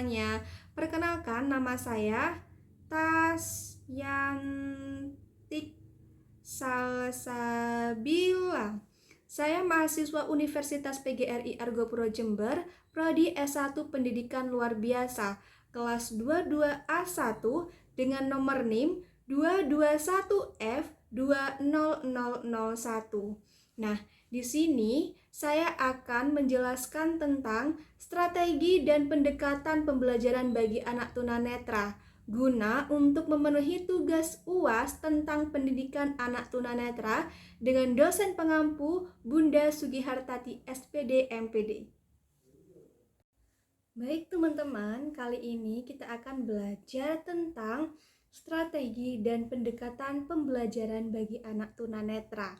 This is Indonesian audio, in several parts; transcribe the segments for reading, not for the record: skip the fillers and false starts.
semuanya. Perkenalkan, nama saya Tasyantik Salsabila. Saya mahasiswa Universitas PGRI Argopuro Jember, Prodi S1 Pendidikan Luar Biasa, kelas 22A1 dengan nomor NIM 221F20001. Nah, di sini saya akan menjelaskan tentang strategi dan pendekatan pembelajaran bagi anak tunanetra guna untuk memenuhi tugas UAS tentang pendidikan anak tunanetra dengan dosen pengampu Bunda Sugihartati SPD MPD. Baik teman-teman, kali ini kita akan belajar tentang strategi dan pendekatan pembelajaran bagi anak tunanetra.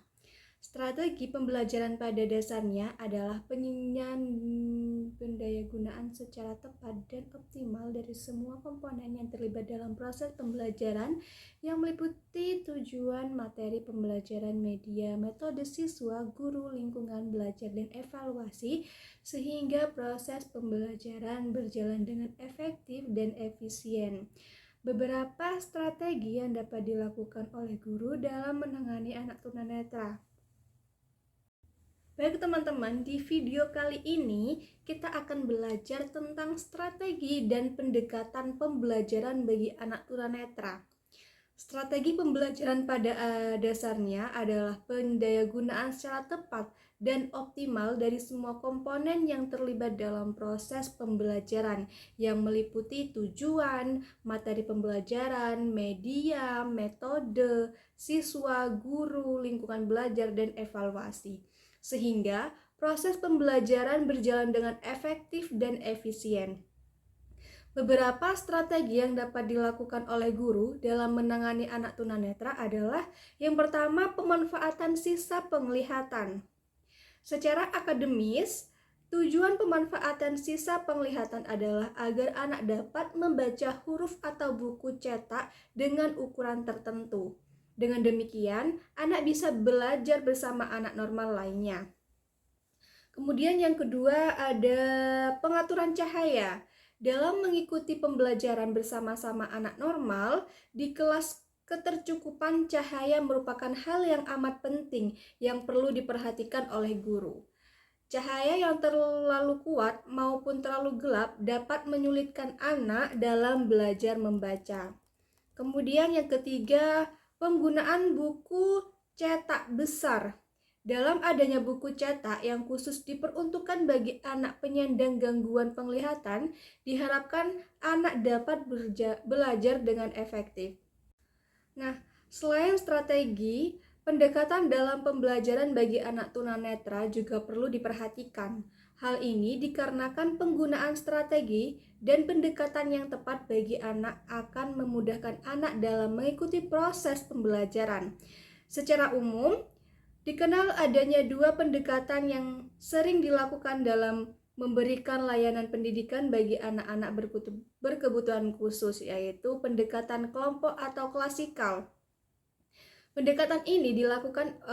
Strategi pembelajaran pada dasarnya adalah pendayagunaan secara tepat dan optimal dari semua komponen yang terlibat dalam proses pembelajaran yang meliputi tujuan, materi pembelajaran, media, metode siswa, guru, lingkungan belajar, dan evaluasi sehingga proses pembelajaran berjalan dengan efektif dan efisien. Beberapa strategi yang dapat dilakukan oleh guru dalam menangani anak tunanetra. Baik teman-teman, di video kali ini kita akan belajar tentang strategi dan pendekatan pembelajaran bagi anak tunanetra. Strategi pembelajaran pada dasarnya adalah pendayagunaan secara tepat dan optimal dari semua komponen yang terlibat dalam proses pembelajaran yang meliputi tujuan, materi pembelajaran, media, metode, siswa, guru, lingkungan belajar, dan evaluasi. Sehingga proses pembelajaran berjalan dengan efektif dan efisien. Beberapa strategi yang dapat dilakukan oleh guru dalam menangani anak tunanetra adalah yang pertama, pemanfaatan sisa penglihatan. Secara akademis, tujuan pemanfaatan sisa penglihatan adalah agar anak dapat membaca huruf atau buku cetak dengan ukuran tertentu. Dengan demikian, anak bisa belajar bersama anak normal lainnya. Kemudian yang kedua ada pengaturan cahaya. Dalam mengikuti pembelajaran bersama-sama anak normal, di kelas ketercukupan cahaya merupakan hal yang amat penting yang perlu diperhatikan oleh guru. Cahaya yang terlalu kuat maupun terlalu gelap dapat menyulitkan anak dalam belajar membaca. Kemudian yang ketiga, penggunaan buku cetak besar. Dalam adanya buku cetak yang khusus diperuntukkan bagi anak penyandang gangguan penglihatan, diharapkan anak dapat belajar dengan efektif. Nah, selain strategi, pendekatan dalam pembelajaran bagi anak tunanetra juga perlu diperhatikan. Hal ini dikarenakan penggunaan strategi dan pendekatan yang tepat bagi anak akan memudahkan anak dalam mengikuti proses pembelajaran. Secara umum, dikenal adanya dua pendekatan yang sering dilakukan dalam memberikan layanan pendidikan bagi anak-anak berkebutuhan khusus, yaitu pendekatan kelompok atau klasikal. Pendekatan ini dilakukan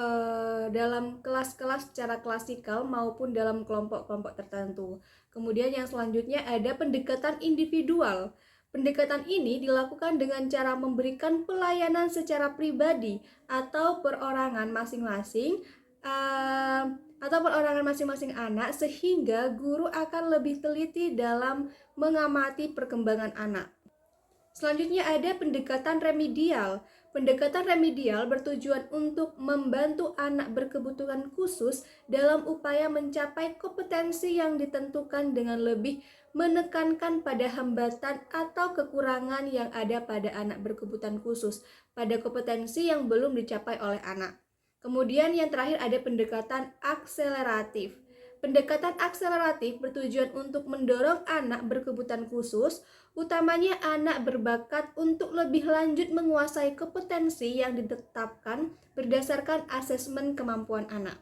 dalam kelas-kelas secara klasikal maupun dalam kelompok-kelompok tertentu. Kemudian yang selanjutnya ada pendekatan individual. Pendekatan ini dilakukan dengan cara memberikan pelayanan secara pribadi atau perorangan masing-masing anak, sehingga guru akan lebih teliti dalam mengamati perkembangan anak. Selanjutnya ada pendekatan remedial. Pendekatan remedial bertujuan untuk membantu anak berkebutuhan khusus dalam upaya mencapai kompetensi yang ditentukan dengan lebih menekankan pada hambatan atau kekurangan yang ada pada anak berkebutuhan khusus, pada kompetensi yang belum dicapai oleh anak. Kemudian yang terakhir ada pendekatan akseleratif. Pendekatan akseleratif bertujuan untuk mendorong anak berkebutuhan khusus, utamanya anak berbakat, untuk lebih lanjut menguasai kompetensi yang ditetapkan berdasarkan asesmen kemampuan anak.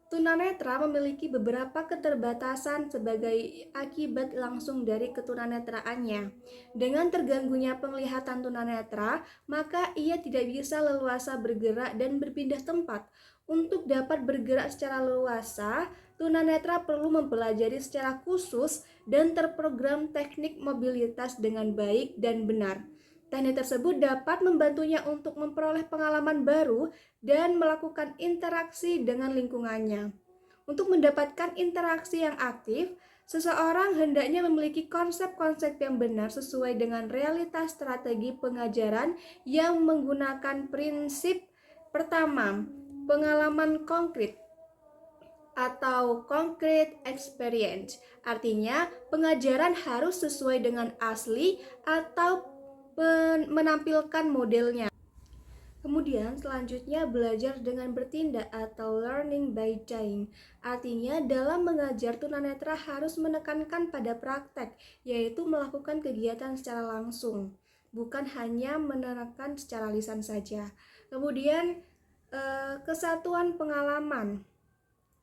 Tunanetra memiliki beberapa keterbatasan sebagai akibat langsung dari ketunanetraannya. Dengan terganggunya penglihatan tunanetra, maka ia tidak bisa leluasa bergerak dan berpindah tempat. Untuk dapat bergerak secara leluasa, tunanetra perlu mempelajari secara khusus dan terprogram teknik mobilitas dengan baik dan benar. Teknik tersebut dapat membantunya untuk memperoleh pengalaman baru dan melakukan interaksi dengan lingkungannya. Untuk mendapatkan interaksi yang aktif, seseorang hendaknya memiliki konsep-konsep yang benar sesuai dengan realitas strategi pengajaran yang menggunakan prinsip pertama, pengalaman konkret atau concrete experience. Artinya, pengajaran harus sesuai dengan asli atau menampilkan modelnya. Kemudian selanjutnya belajar dengan bertindak atau learning by doing. Artinya dalam mengajar tunanetra harus menekankan pada praktek, yaitu melakukan kegiatan secara langsung, bukan hanya menerapkan secara lisan saja. Kemudian kesatuan pengalaman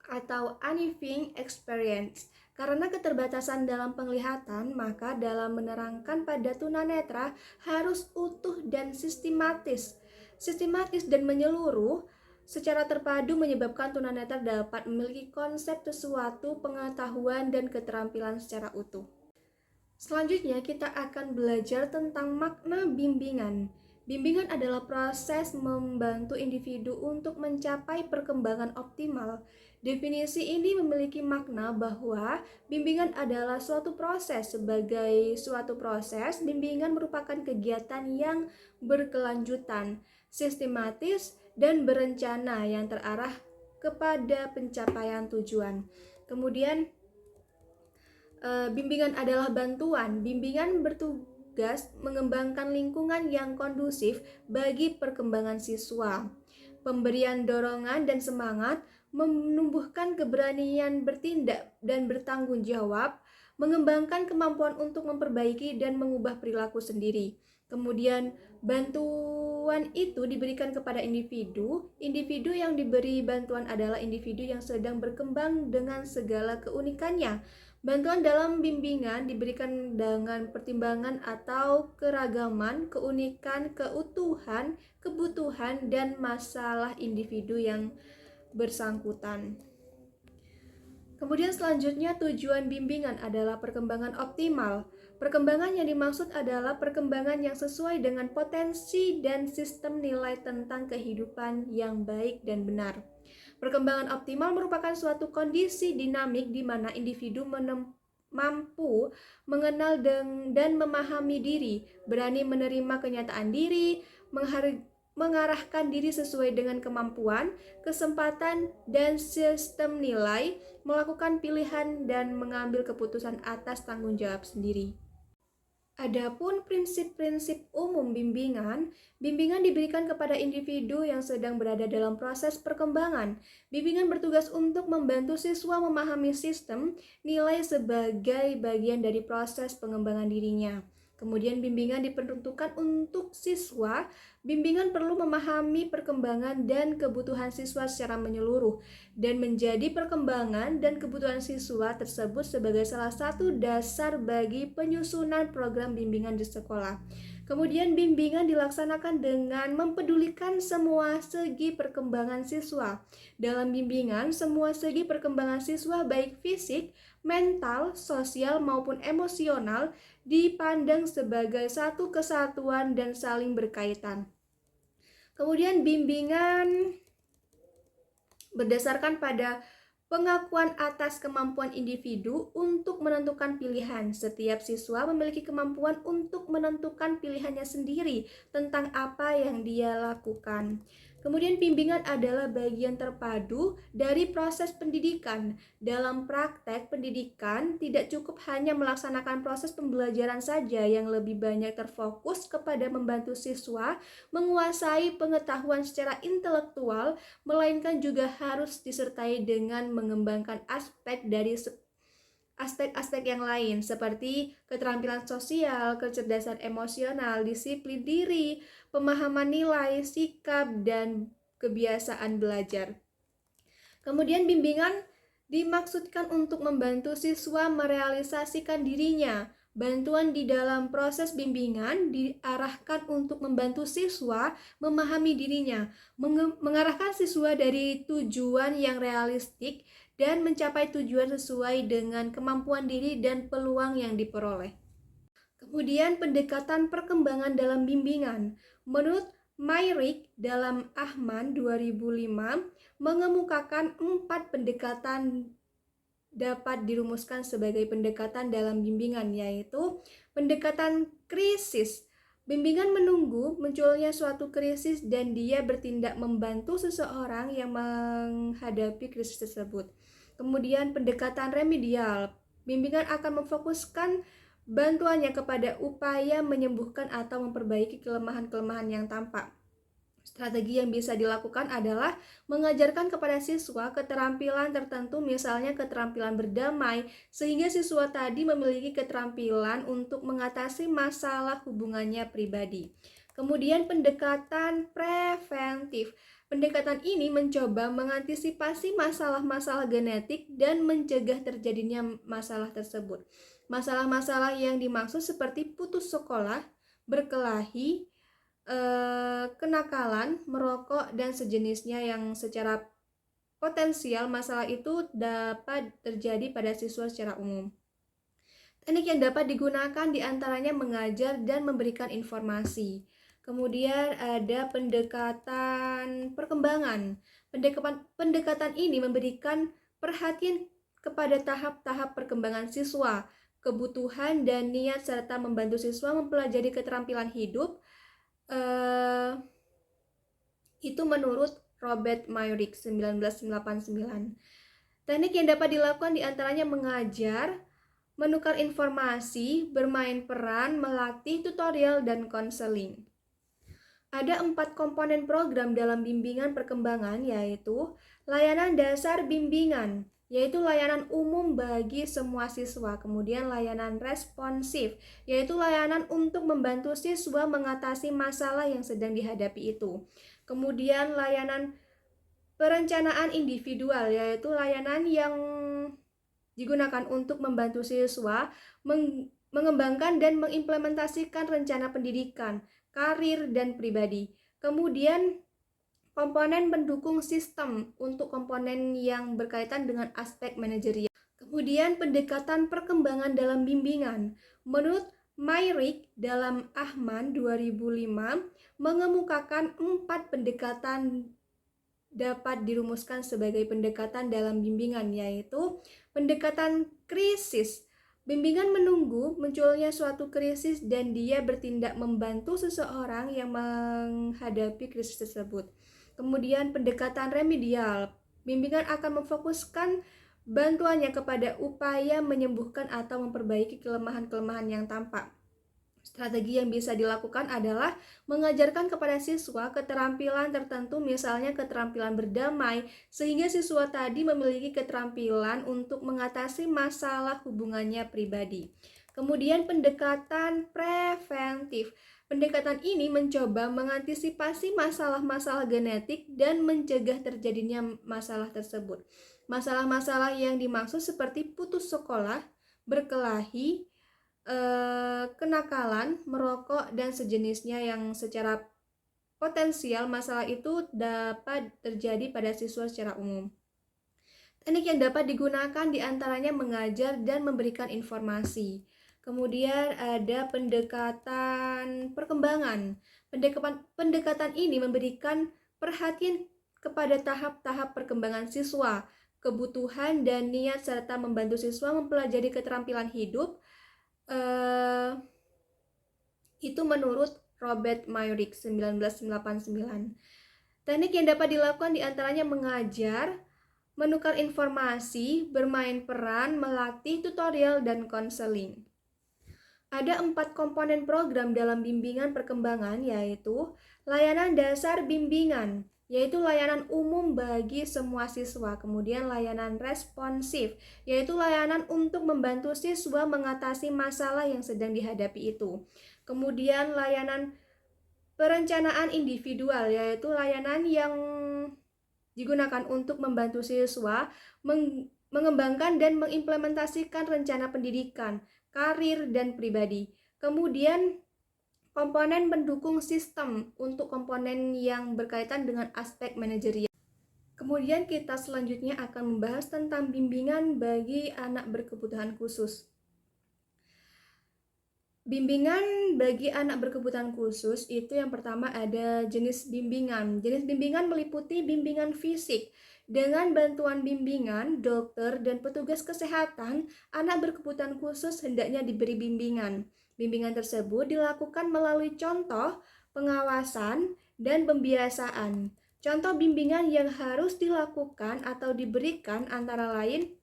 atau uneven experience. Karena keterbatasan dalam penglihatan, maka dalam menerangkan pada tunanetra harus utuh dan sistematis dan menyeluruh secara terpadu menyebabkan tunanetra dapat memiliki konsep sesuatu, pengetahuan, dan keterampilan secara utuh. Selanjutnya kita akan belajar tentang makna bimbingan. Bimbingan adalah proses membantu individu untuk mencapai perkembangan optimal. Definisi ini memiliki makna bahwa bimbingan adalah suatu proses. Sebagai suatu proses, bimbingan merupakan kegiatan yang berkelanjutan, sistematis, dan berencana yang terarah kepada pencapaian tujuan. Kemudian, bimbingan adalah bantuan. Bimbingan bertugas mengembangkan lingkungan yang kondusif bagi perkembangan siswa. Pemberian dorongan dan semangat, menumbuhkan keberanian bertindak dan bertanggung jawab, mengembangkan kemampuan untuk memperbaiki dan mengubah perilaku sendiri. Kemudian bantuan itu diberikan kepada individu. Individu yang diberi bantuan adalah individu yang sedang berkembang dengan segala keunikannya. Bantuan dalam bimbingan diberikan dengan pertimbangan atau keragaman, keunikan, keutuhan, kebutuhan, dan masalah individu yang bersangkutan. Kemudian selanjutnya tujuan bimbingan adalah perkembangan optimal. Perkembangan yang dimaksud adalah perkembangan yang sesuai dengan potensi dan sistem nilai tentang kehidupan yang baik dan benar. Perkembangan optimal merupakan suatu kondisi dinamik di mana individu mampu mengenal dan memahami diri, berani menerima kenyataan diri, mengarahkan diri sesuai dengan kemampuan, kesempatan, dan sistem nilai, melakukan pilihan, dan mengambil keputusan atas tanggung jawab sendiri. Adapun prinsip-prinsip umum bimbingan diberikan kepada individu yang sedang berada dalam proses perkembangan. Bimbingan bertugas untuk membantu siswa memahami sistem nilai sebagai bagian dari proses pengembangan dirinya. Kemudian bimbingan diperuntukkan untuk siswa. Bimbingan perlu memahami perkembangan dan kebutuhan siswa secara menyeluruh dan menjadi perkembangan dan kebutuhan siswa tersebut sebagai salah satu dasar bagi penyusunan program bimbingan di sekolah. Kemudian bimbingan dilaksanakan dengan mempedulikan semua segi perkembangan siswa. Dalam bimbingan, semua segi perkembangan siswa baik fisik, mental, sosial maupun emosional dipandang sebagai satu kesatuan dan saling berkaitan. Kemudian bimbingan berdasarkan pada pengakuan atas kemampuan individu untuk menentukan pilihan. Setiap siswa memiliki kemampuan untuk menentukan pilihannya sendiri tentang apa yang dia lakukan. Kemudian bimbingan adalah bagian terpadu dari proses pendidikan. Dalam praktek pendidikan, tidak cukup hanya melaksanakan proses pembelajaran saja yang lebih banyak terfokus kepada membantu siswa menguasai pengetahuan secara intelektual, melainkan juga harus disertai dengan mengembangkan aspek yang lain seperti keterampilan sosial, kecerdasan emosional, disiplin diri, pemahaman nilai, sikap, dan kebiasaan belajar. Kemudian bimbingan dimaksudkan untuk membantu siswa merealisasikan dirinya. Bantuan di dalam proses bimbingan diarahkan untuk membantu siswa memahami dirinya, mengarahkan siswa dari tujuan yang realistik dan mencapai tujuan sesuai dengan kemampuan diri dan peluang yang diperoleh. Kemudian pendekatan perkembangan dalam bimbingan. Menurut Myrick dalam Ahman 2005 mengemukakan 4 pendekatan dapat dirumuskan sebagai pendekatan dalam bimbingan, yaitu pendekatan krisis. Bimbingan menunggu munculnya suatu krisis dan dia bertindak membantu seseorang yang menghadapi krisis tersebut. Kemudian pendekatan remedial. Bimbingan akan memfokuskan bantuannya kepada upaya menyembuhkan atau memperbaiki kelemahan-kelemahan yang tampak. Strategi yang bisa dilakukan adalah mengajarkan kepada siswa keterampilan tertentu, misalnya keterampilan berdamai, sehingga siswa tadi memiliki keterampilan untuk mengatasi masalah hubungannya pribadi. Kemudian pendekatan preventif. Pendekatan ini mencoba mengantisipasi masalah-masalah genetik dan mencegah terjadinya masalah tersebut. Masalah-masalah yang dimaksud seperti putus sekolah, berkelahi, kenakalan, merokok, dan sejenisnya yang secara potensial masalah itu dapat terjadi pada siswa secara umum. Teknik yang dapat digunakan diantaranya mengajar dan memberikan informasi. Kemudian ada pendekatan perkembangan. Pendekatan ini memberikan perhatian kepada tahap-tahap perkembangan siswa, kebutuhan dan niat serta membantu siswa mempelajari keterampilan hidup. Itu menurut Robert Myrick 1989. Teknik yang dapat dilakukan diantaranya mengajar, menukar informasi, bermain peran, melatih, tutorial, dan konseling. Ada 4 komponen program dalam bimbingan perkembangan, yaitu layanan dasar bimbingan, yaitu layanan umum bagi semua siswa. Kemudian layanan responsif, yaitu layanan untuk membantu siswa mengatasi masalah yang sedang dihadapi itu. Kemudian layanan perencanaan individual, yaitu layanan yang digunakan untuk membantu siswa mengembangkan dan mengimplementasikan rencana pendidikan, karir, dan pribadi. Kemudian komponen pendukung sistem untuk komponen yang berkaitan dengan aspek manajerial. Kemudian pendekatan perkembangan dalam bimbingan. Menurut Myrick dalam Ahman 2005 mengemukakan 4 pendekatan dapat dirumuskan sebagai pendekatan dalam bimbingan, yaitu pendekatan krisis. Bimbingan menunggu munculnya suatu krisis dan dia bertindak membantu seseorang yang menghadapi krisis tersebut. Kemudian pendekatan remedial. Bimbingan akan memfokuskan bantuannya kepada upaya menyembuhkan atau memperbaiki kelemahan-kelemahan yang tampak. Strategi yang bisa dilakukan adalah mengajarkan kepada siswa keterampilan tertentu, misalnya keterampilan berdamai, sehingga siswa tadi memiliki keterampilan untuk mengatasi masalah hubungannya pribadi. Kemudian pendekatan preventif. Pendekatan ini mencoba mengantisipasi masalah-masalah genetik dan mencegah terjadinya masalah tersebut. Masalah-masalah yang dimaksud seperti putus sekolah, berkelahi, kenakalan, merokok, dan sejenisnya yang secara potensial masalah itu dapat terjadi pada siswa secara umum. Teknik yang dapat digunakan diantaranya mengajar dan memberikan informasi. Kemudian ada pendekatan perkembangan. Pendekatan ini memberikan perhatian kepada tahap-tahap perkembangan siswa, kebutuhan dan niat serta membantu siswa mempelajari keterampilan hidup. Itu menurut Robert Myrick 1989. Teknik yang dapat dilakukan diantaranya mengajar, menukar informasi, bermain peran, melatih, tutorial, dan konseling. Ada 4 komponen program dalam bimbingan perkembangan, yaitu layanan dasar bimbingan, yaitu layanan umum bagi semua siswa. Kemudian layanan responsif, yaitu layanan untuk membantu siswa mengatasi masalah yang sedang dihadapi itu. Kemudian layanan perencanaan individual, yaitu layanan yang digunakan untuk membantu siswa mengembangkan dan mengimplementasikan rencana pendidikan, karir, dan pribadi. Kemudian komponen pendukung sistem untuk komponen yang berkaitan dengan aspek manajerial. Kemudian kita selanjutnya akan membahas tentang bimbingan bagi anak berkebutuhan khusus. Bimbingan bagi anak berkebutuhan khusus itu yang pertama ada jenis bimbingan. Jenis bimbingan meliputi bimbingan fisik. Dengan bantuan bimbingan, dokter dan petugas kesehatan, anak berkebutuhan khusus hendaknya diberi bimbingan. Bimbingan tersebut dilakukan melalui contoh, pengawasan, dan pembiasaan. Contoh bimbingan yang harus dilakukan atau diberikan antara lain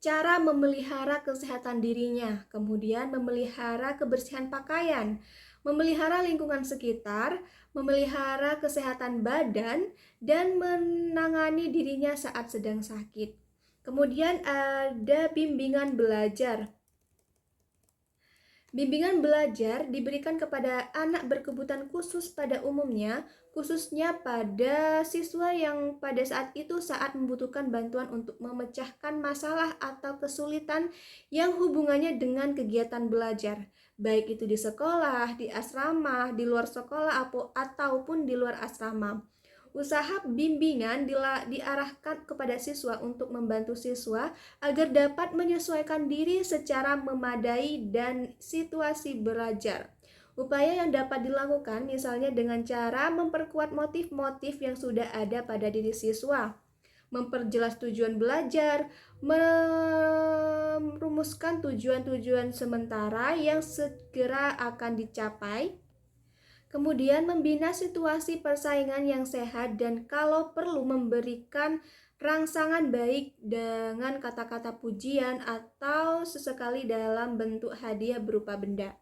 cara memelihara kesehatan dirinya, kemudian memelihara kebersihan pakaian, memelihara lingkungan sekitar, memelihara kesehatan badan, dan menangani dirinya saat sedang sakit. Kemudian ada bimbingan belajar. Bimbingan belajar diberikan kepada anak berkebutuhan khusus pada umumnya, khususnya pada siswa yang pada saat itu saat membutuhkan bantuan untuk memecahkan masalah atau kesulitan yang hubungannya dengan kegiatan belajar, baik itu di sekolah, di asrama, di luar sekolah, ataupun di luar asrama. Usaha bimbingan diarahkan kepada siswa untuk membantu siswa agar dapat menyesuaikan diri secara memadai dan situasi belajar. Upaya yang dapat dilakukan misalnya dengan cara memperkuat motif-motif yang sudah ada pada diri siswa, memperjelas tujuan belajar, merumuskan tujuan-tujuan sementara yang segera akan dicapai, kemudian membina situasi persaingan yang sehat dan kalau perlu memberikan rangsangan baik dengan kata-kata pujian atau sesekali dalam bentuk hadiah berupa benda.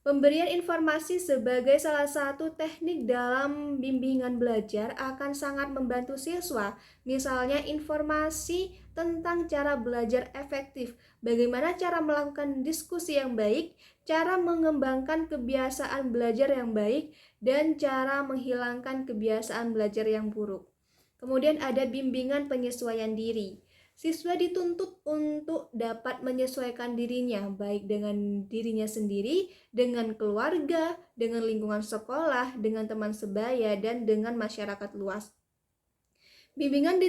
Pemberian informasi sebagai salah satu teknik dalam bimbingan belajar akan sangat membantu siswa. Misalnya informasi tentang cara belajar efektif, bagaimana cara melakukan diskusi yang baik, cara mengembangkan kebiasaan belajar yang baik, dan cara menghilangkan kebiasaan belajar yang buruk. Kemudian ada bimbingan penyesuaian diri. Siswa dituntut untuk dapat menyesuaikan dirinya, baik dengan dirinya sendiri, dengan keluarga, dengan lingkungan sekolah, dengan teman sebaya, dan dengan masyarakat luas. Bimbingan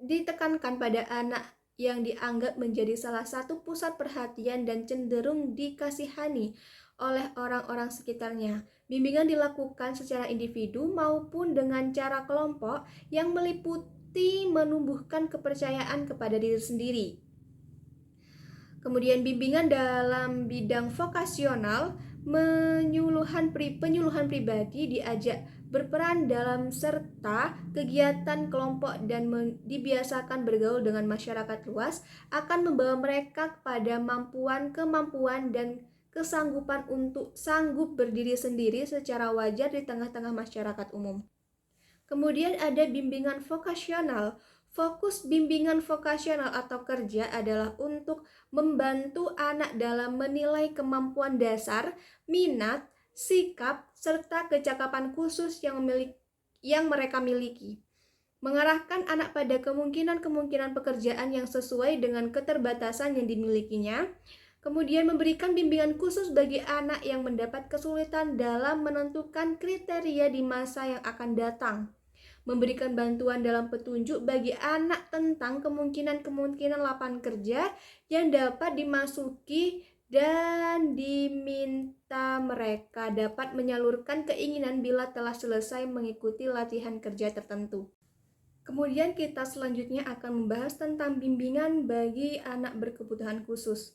ditekankan pada anak yang dianggap menjadi salah satu pusat perhatian dan cenderung dikasihani oleh orang-orang sekitarnya. Bimbingan dilakukan secara individu maupun dengan cara kelompok yang meliputi menumbuhkan kepercayaan kepada diri sendiri. Kemudian bimbingan dalam bidang vokasional, penyuluhan pribadi diajak berperan dalam serta kegiatan kelompok dan dibiasakan bergaul dengan masyarakat luas akan membawa mereka kepada kemampuan dan kesanggupan untuk sanggup berdiri sendiri secara wajar di tengah-tengah masyarakat umum. Kemudian ada bimbingan vokasional. Fokus bimbingan vokasional atau kerja adalah untuk membantu anak dalam menilai kemampuan dasar, minat, sikap, serta kecakapan khusus yang mereka miliki. Mengarahkan anak pada kemungkinan-kemungkinan pekerjaan yang sesuai dengan keterbatasan yang dimilikinya. Kemudian memberikan bimbingan khusus bagi anak yang mendapat kesulitan dalam menentukan kriteria di masa yang akan datang. Memberikan bantuan dalam petunjuk bagi anak tentang kemungkinan-kemungkinan lapangan kerja yang dapat dimasuki dan diminta mereka dapat menyalurkan keinginan bila telah selesai mengikuti latihan kerja tertentu. Kemudian kita selanjutnya akan membahas tentang bimbingan bagi anak berkebutuhan khusus.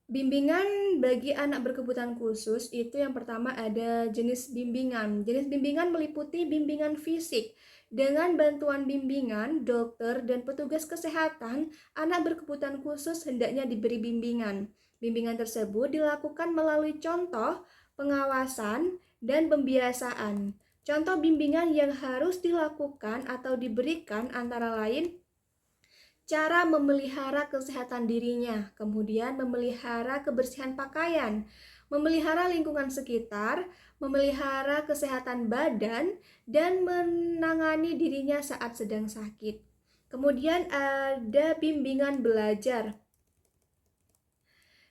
Bimbingan bagi anak berkebutuhan khusus itu yang pertama ada jenis bimbingan. Jenis bimbingan meliputi bimbingan fisik. Dengan bantuan bimbingan, dokter dan petugas kesehatan, anak berkebutuhan khusus hendaknya diberi bimbingan. Bimbingan tersebut dilakukan melalui contoh, pengawasan, dan pembiasaan. Contoh bimbingan yang harus dilakukan atau diberikan antara lain cara memelihara kesehatan dirinya, kemudian memelihara kebersihan pakaian, memelihara lingkungan sekitar, memelihara kesehatan badan, dan menangani dirinya saat sedang sakit. Kemudian ada bimbingan belajar.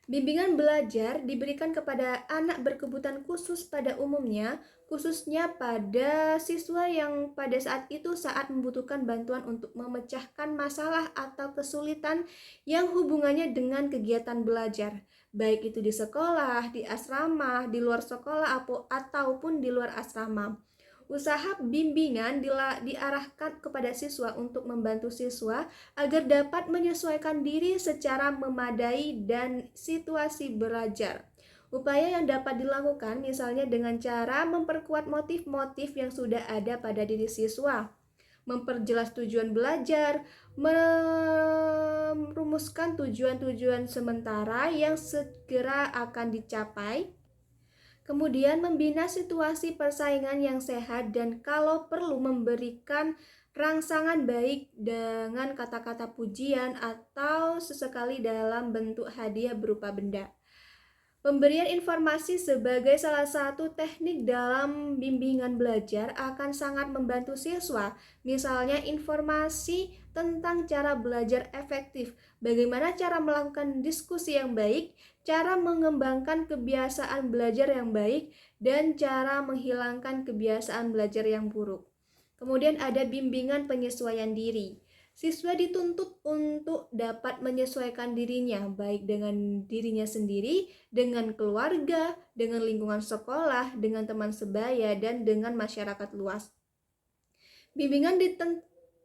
Bimbingan belajar diberikan kepada anak berkebutuhan khusus pada umumnya, khususnya pada siswa yang pada saat membutuhkan bantuan untuk memecahkan masalah atau kesulitan yang hubungannya dengan kegiatan belajar, baik itu di sekolah, di asrama, di luar sekolah, ataupun di luar asrama. Usaha bimbingan diarahkan kepada siswa untuk membantu siswa agar dapat menyesuaikan diri secara memadai dan situasi belajar. Upaya yang dapat dilakukan misalnya dengan cara memperkuat motif-motif yang sudah ada pada diri siswa, memperjelas tujuan belajar, merumuskan tujuan-tujuan sementara yang segera akan dicapai, kemudian membina situasi persaingan yang sehat dan kalau perlu memberikan rangsangan baik dengan kata-kata pujian atau sesekali dalam bentuk hadiah berupa benda. Pemberian informasi sebagai salah satu teknik dalam bimbingan belajar akan sangat membantu siswa. Misalnya informasi tentang cara belajar efektif, bagaimana cara melakukan diskusi yang baik, cara mengembangkan kebiasaan belajar yang baik, dan cara menghilangkan kebiasaan belajar yang buruk. Kemudian ada bimbingan penyesuaian diri. Siswa dituntut untuk dapat menyesuaikan dirinya, baik dengan dirinya sendiri, dengan keluarga, dengan lingkungan sekolah, dengan teman sebaya, dan dengan masyarakat luas. Bimbingan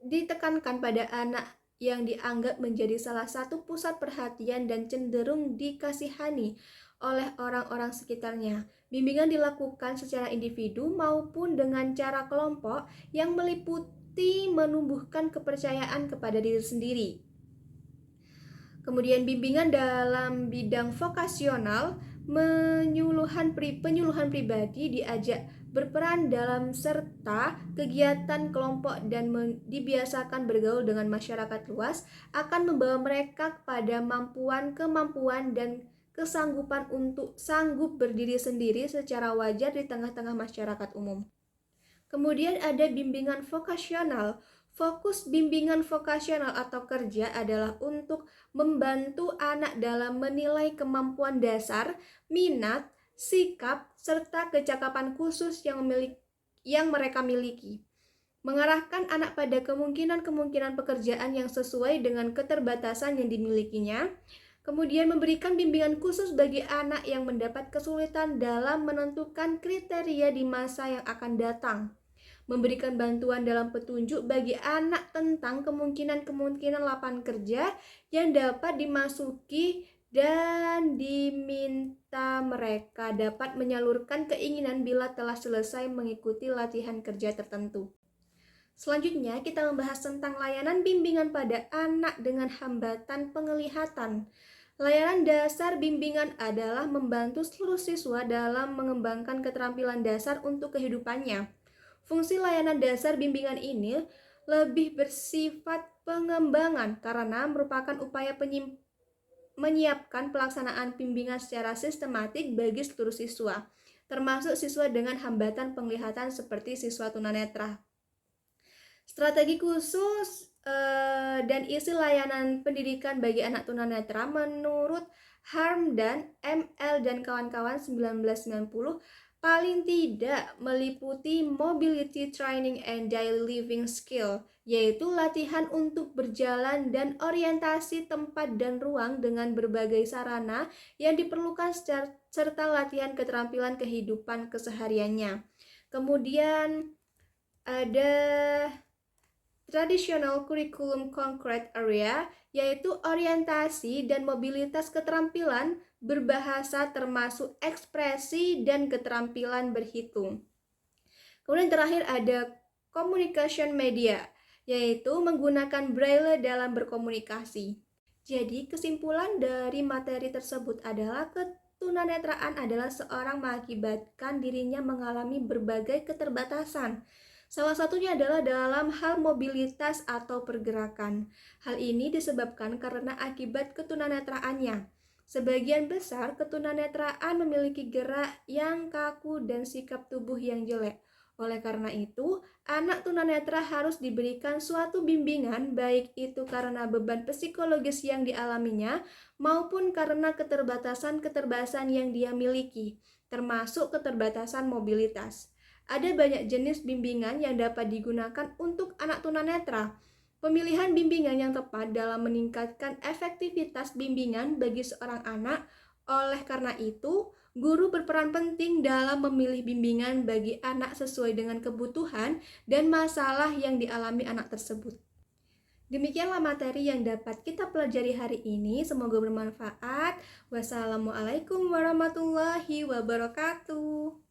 ditekankan pada anak yang dianggap menjadi salah satu pusat perhatian dan cenderung dikasihani oleh orang-orang sekitarnya. Bimbingan dilakukan secara individu maupun dengan cara kelompok yang meliputi menumbuhkan kepercayaan kepada diri sendiri. Kemudian bimbingan dalam bidang vokasional, penyuluhan pribadi diajak berperan dalam serta kegiatan kelompok dan dibiasakan bergaul dengan masyarakat luas akan membawa mereka kepada kemampuan dan kesanggupan untuk sanggup berdiri sendiri secara wajar di tengah-tengah masyarakat umum. Kemudian ada bimbingan vokasional. Fokus bimbingan vokasional atau kerja adalah untuk membantu anak dalam menilai kemampuan dasar, minat, sikap, serta kecakapan khusus yang mereka miliki. Mengarahkan anak pada kemungkinan pekerjaan yang sesuai dengan keterbatasan yang dimilikinya. Kemudian memberikan bimbingan khusus bagi anak yang mendapat kesulitan dalam menentukan kriteria di masa yang akan datang. Memberikan bantuan dalam petunjuk bagi anak tentang kemungkinan lapangan kerja yang dapat dimasuki dan diminta mereka dapat menyalurkan keinginan bila telah selesai mengikuti latihan kerja tertentu. Selanjutnya, kita membahas tentang layanan bimbingan pada anak dengan hambatan penglihatan. Layanan dasar bimbingan adalah membantu seluruh siswa dalam mengembangkan keterampilan dasar untuk kehidupannya. Fungsi layanan dasar bimbingan ini lebih bersifat pengembangan karena merupakan upaya menyiapkan pelaksanaan bimbingan secara sistematik bagi seluruh siswa, termasuk siswa dengan hambatan penglihatan seperti siswa tunanetra. Strategi khusus dan isi layanan pendidikan bagi anak tunanetra menurut Harmdan, ML, dan kawan-kawan 1990 paling tidak meliputi mobility training and daily living skill, yaitu latihan untuk berjalan dan orientasi tempat dan ruang dengan berbagai sarana yang diperlukan serta latihan keterampilan kehidupan kesehariannya. Kemudian ada traditional curriculum concrete area, yaitu orientasi dan mobilitas keterampilan berbahasa termasuk ekspresi dan keterampilan berhitung. Kemudian terakhir ada communication media, yaitu menggunakan braille dalam berkomunikasi. Jadi kesimpulan dari materi tersebut adalah ketunanetraan adalah seorang mengakibatkan dirinya mengalami berbagai keterbatasan. Salah satunya adalah dalam hal mobilitas atau pergerakan. Hal ini disebabkan karena akibat ketunanetraannya. Sebagian besar ketunanetraan memiliki gerak yang kaku dan sikap tubuh yang jelek. Oleh karena itu, anak tunanetra harus diberikan suatu bimbingan, baik itu karena beban psikologis yang dialaminya maupun karena keterbatasan-keterbatasan yang dia miliki, termasuk keterbatasan mobilitas. Ada banyak jenis bimbingan yang dapat digunakan untuk anak tunanetra. Pemilihan bimbingan yang tepat dalam meningkatkan efektivitas bimbingan bagi seorang anak. Oleh karena itu, guru berperan penting dalam memilih bimbingan bagi anak sesuai dengan kebutuhan dan masalah yang dialami anak tersebut. Demikianlah materi yang dapat kita pelajari hari ini. Semoga bermanfaat. Wassalamualaikum warahmatullahi wabarakatuh.